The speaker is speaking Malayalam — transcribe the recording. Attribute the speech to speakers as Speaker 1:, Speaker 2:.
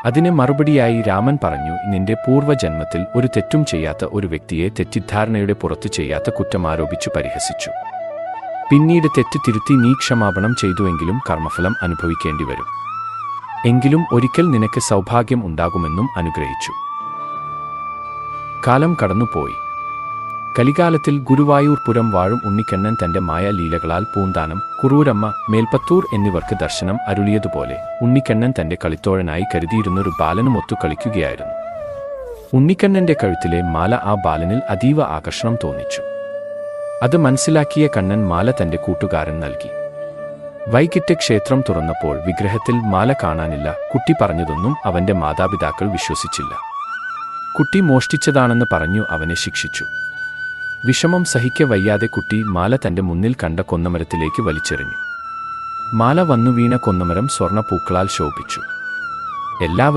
Speaker 1: അതിന് മറുപടിയായി രാമൻ പറഞ്ഞു, നിന്റെ പൂർവ്വജന്മത്തിൽ ഒരു തെറ്റും ചെയ്യാത്ത ഒരു വ്യക്തിയെ തെറ്റിദ്ധാരണയുടെ പുറത്തു ചെയ്യാത്ത കുറ്റമാരോപിച്ചു പരിഹസിച്ചു. പിന്നീട് തെറ്റ് തിരുത്തി നീ ക്ഷമാപണം ചെയ്തുവെങ്കിലും കർമ്മഫലം അനുഭവിക്കേണ്ടിവരും. എങ്കിലും ഒരിക്കൽ നിനക്ക് സൗഭാഗ്യം ഉണ്ടാകുമെന്നും അനുഗ്രഹിച്ചു. കാലം കടന്നുപോയി. കലികാലത്തിൽ ഗുരുവായൂർ പുരം വാഴും ഉണ്ണിക്കണ്ണൻ തന്റെ മായാലീലകളാൽ പൂന്താനം, കുറൂരമ്മ, മേൽപ്പത്തൂർ എന്നിവർക്ക് ദർശനം അരുളിയതുപോലെ ഉണ്ണിക്കണ്ണൻ തന്റെ കളിത്തോഴനായി കരുതിയിരുന്നൊരു ബാലനുമൊത്തു കളിക്കുകയായിരുന്നു. ഉണ്ണിക്കണ്ണന്റെ കഴുത്തിലെ മാല ആ ബാലനിൽ അതീവ ആകർഷണം തോന്നിച്ചു. അത് മനസ്സിലാക്കിയ കണ്ണൻ മാല തന്റെ കൂട്ടുകാരൻ നൽകി. വൈകിട്ട് ക്ഷേത്രം തുറന്നപ്പോൾ വിഗ്രഹത്തിൽ മാല കാണാനില്ല. കുട്ടി പറഞ്ഞതൊന്നും അവന്റെ മാതാപിതാക്കൾ വിശ്വസിച്ചില്ല. കുട്ടി മോഷ്ടിച്ചതാണെന്ന് പറഞ്ഞു അവനെ ശിക്ഷിച്ചു. വിഷമം സഹിക്ക വയ്യാതെ കുട്ടി മാല തന്റെ മുന്നിൽ കണ്ട കൊന്നമരത്തിലേക്ക് വലിച്ചെറിഞ്ഞു. മാല വന്നു വീണ കൊന്നമരം സ്വർണ്ണ പൂക്കളാൽ ശോഭിച്ചു. എല്ലാവരും